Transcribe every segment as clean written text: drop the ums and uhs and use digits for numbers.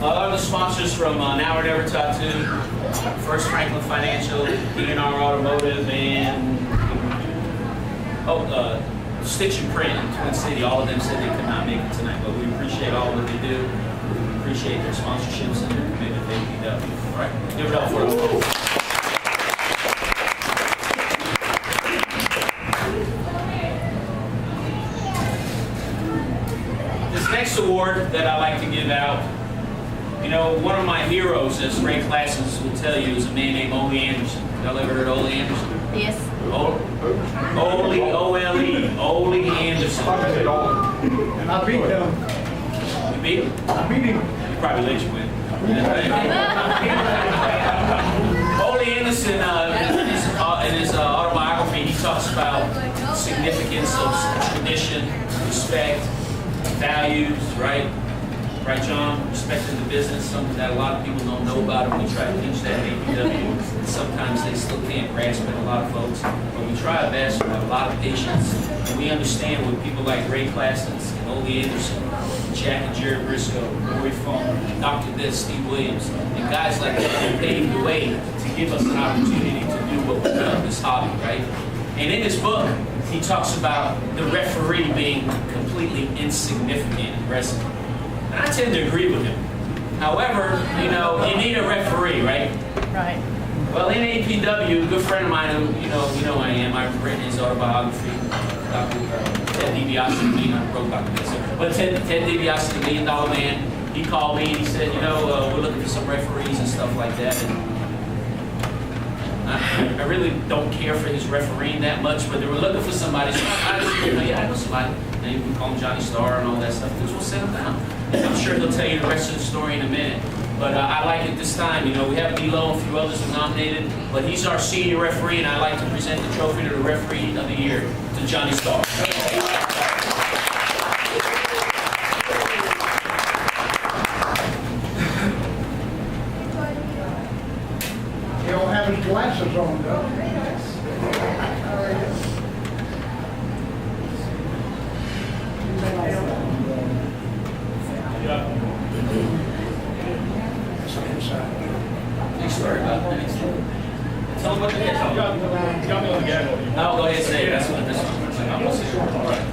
Other sponsors from Now or Never Tattoo, First Franklin Financial, DNR Automotive, and Stitch and Print in Twin City. All of them said they could not make it tonight, but we appreciate all that they do. We appreciate their sponsorships and their commitment to APW. All right, give it up for them. This next award that I like to give out, you know, one of my heroes, as Ray Classens will tell you, is a man named Ole Anderson. Y'all ever heard of Ole Anderson? Yes. Ole Anderson. And I beat him. You beat him? I beat him. You probably let you win. Ole Anderson, in his autobiography, he talks about the significance of tradition, respect, values, right? Right, John? Respecting the business, something that a lot of people don't know about, and we try to teach that at APW. Sometimes they still can't grasp it, a lot of folks. But we try our best, we have a lot of patience, and we understand with people like Ray Classens and Ole Anderson, Jack and Jerry Briscoe, Rory Funk, Dr. This, Steve Williams, and guys like that who paved the way to give us an opportunity to do what we love, this hobby, right? And in his book, he talks about the referee being completely insignificant in wrestling. And I tend to agree with him. However, you know, you need a referee, right? Right. Well, in APW, a good friend of mine who, you know I am, I've written his autobiography, Ted DiBiase, I wrote Dr. This. But Ted DiBiase, the $1 Million Man, he called me and he said, you know, we're looking for some referees and stuff like that. And I really don't care for his refereeing that much, but they were looking for somebody. So I know somebody. And we call him Johnny Starr and all that stuff. We'll sit him down. And I'm sure he'll tell you the rest of the story in a minute. But I like it this time. You know, we have D-Lo and a few others are nominated, but he's our senior referee, and I like to present the trophy to the referee of the year, to Johnny Starr. He don't have his glasses on, though. Sorry about that. Tell them what they tell them. Got me on the gag order. No, go ahead and say it. That's what this is. I'm going to say it. All right.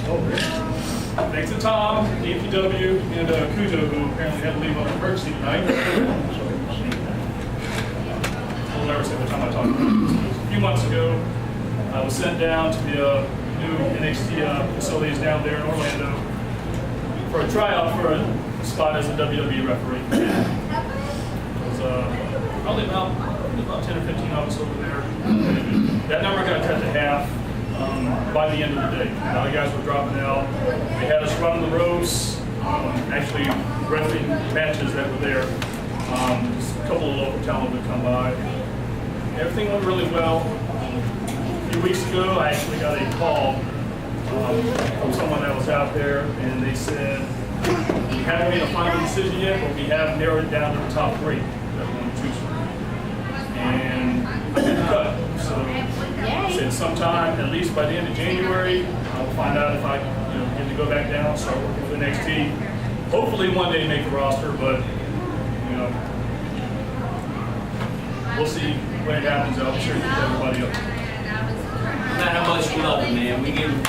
Thanks to Tom, APW, and Cujo, who apparently had to leave on emergency tonight. I'll never say the time I talked about this. A few months ago, I was sent down to the new NXT facilities down there in Orlando for a tryout for a spot as a WWE referee. It was probably about 10 or 15 of us over there. That number got cut to half by the end of the day. Now the guys were dropping out. They had us run the ropes, actually wrestling matches that were there. Just a couple of local talent would come by. Everything went really well. A few weeks ago, I actually got a call from someone that was out there, and they said, we haven't made a final decision yet, but we have narrowed it down to the top 3 that we want to choose from. And I did the cut. So I said sometime, at least by the end of January, I will find out if I get to go back down, start working for the NXT. Hopefully one day make the roster, but we'll see when it happens. I'll be sure to get everybody up. No matter how much we love him, man. We give him.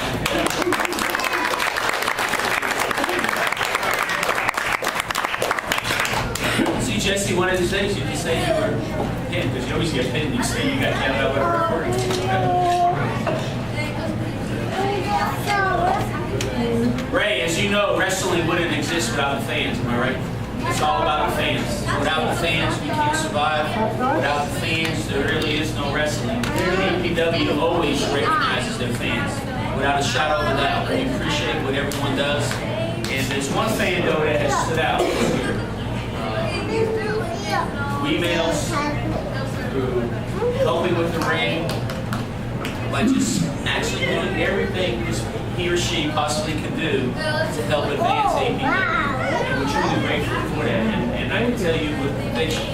See, Jesse, one of the things you just say you were pinned, because you always get pinned. You say you got counted out by recording. Ray, as you know, wrestling wouldn't exist without the fans. Am I right? It's all about the fans. Without the fans, we can't survive. Without the fans, there really is no wrestling. APW always recognizes their fans, without a shadow of a doubt. We appreciate what everyone does. And there's one fan, though, that has stood out here. Emails, through helping with the ring, by just actually doing everything he or she possibly can do to help advance APW. And we're truly grateful for that. And I can tell you with conviction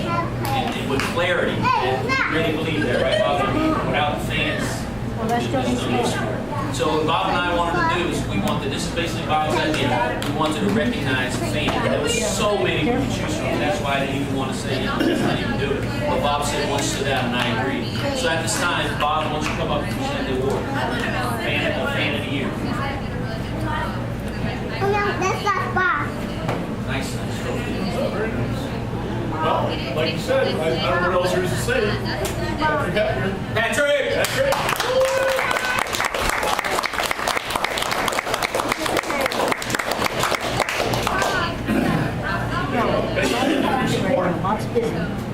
and with clarity, and we really believe that, right, Bob? Without the fans, there's no use for it. So what Bob and I wanted to do is we wanted to this is basically Bob's idea. We wanted to recognize fans. There was so many to choose from. That's why I didn't even want to say, let's not even do it. But Bob said one stood out, and I agree. So at this time, Bob, why don't you come up and present the award? Fan of the year. Oh no, that's not Bob. Nice trophy. Well, like you said, I don't know what else there is to say. Patrick! Patrick!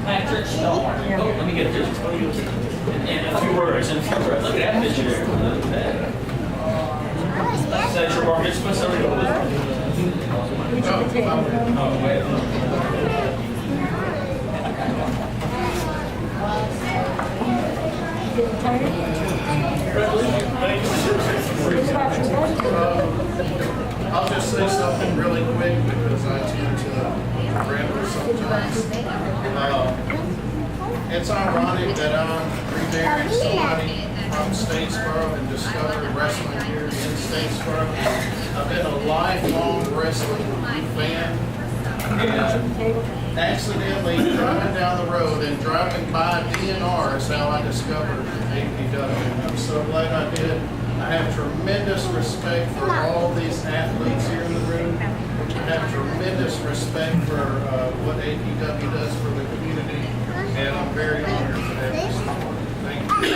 Patrick Star. Oh, let me get this. And a few words. Look at that picture there. Look at that. Is that your bar mitzvah? Sorry. Oh, wait. I'll just say something really quick because I tend to ramble sometimes. It's ironic that I'm remarrying somebody from Statesboro and discovered wrestling here in Statesboro. I've been a lifelong wrestling fan, and accidentally driving down the road and driving by DNR is how I discovered APW. I'm so glad I did. I have tremendous respect for all these athletes here in the room. I have tremendous respect for what APW does for the community, and I'm very honored to have this support. Thank you.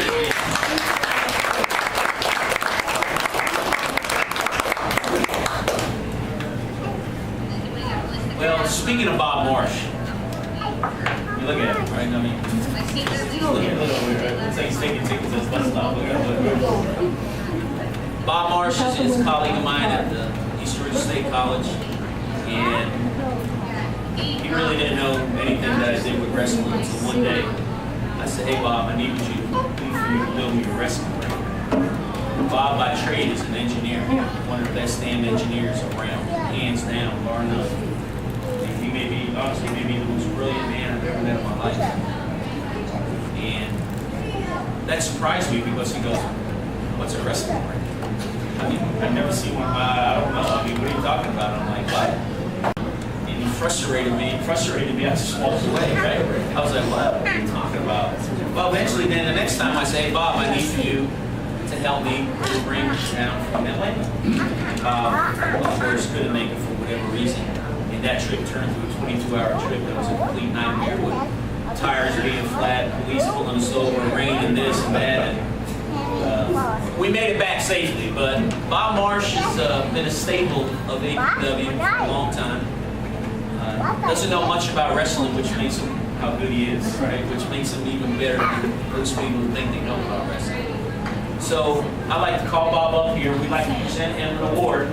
Well, speaking of Bob Marsh, you look at him, right? I mean, look at him over here, right? Looks like he's taking tickets at the bus stop. Look at him. Bob Marsh is a colleague of mine at the East Georgia State College, and he really didn't know anything that I did with wrestling until one day I said, "Hey Bob, I need for you to build me a wrestling ring." Bob by trade is an engineer, one of the best damn engineers around, hands down, bar none. He may be, honestly, maybe the most brilliant man I've ever met in my life. And that surprised me because he goes, "What's a wrestling ring?" I mean, I've never seen one. I don't know. I mean, what are you talking about? I'm like, what? And he frustrated me. I just walked away, right? I was like, what are you talking about? Well, eventually, then the next time I say, "Hey, Bob, I need for you to help me bring down from Atlanta." Bob, of course, couldn't make it for whatever reason. And that trip turned to a 22-hour trip that was a complete nightmare with tires being flat, police pulling us over, rain and this and that. And, we made it back safely, but Bob Marsh has been a staple of APW for a long time. Doesn't know much about wrestling, which makes him how good he is, right? Which makes him even better than those people who think they know about wrestling. So I'd like to call Bob up here. We'd like to present him an award.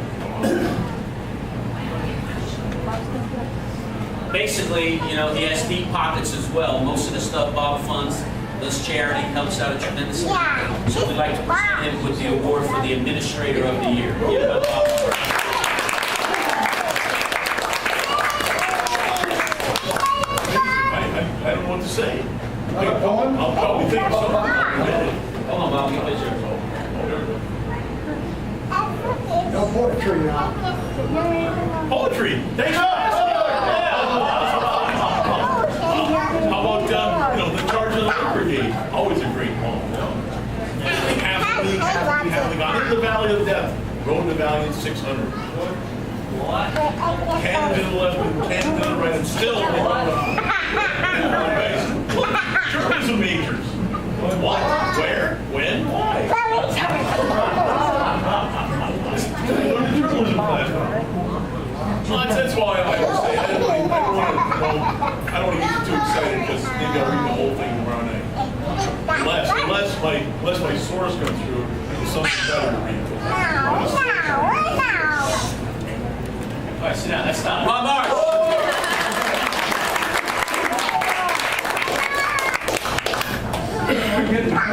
Basically, you know, he has deep pockets as well. Most of the stuff Bob funds, does charity, helps out a tremendous amount. So we'd like to present him with the award for the Administrator of the Year. Give it up, Bob. I don't know what to say. Poem? I'll probably think of something. Hold on, Bob, get a picture. No poetry now. Poetry. Thanks. How about the Charge of the Light Brigade? Always a great poem. Happily gone into the Valley of Death. Rode the Valiant 600. What? Cannon to the left and cannon to the right, and still they rode tourism majors. What? Where? When? Why? Journalism class. Well, that's why I always say I don't want to get too excited because maybe I'll read the whole thing tomorrow night. Unless my source comes through, there's something better to read.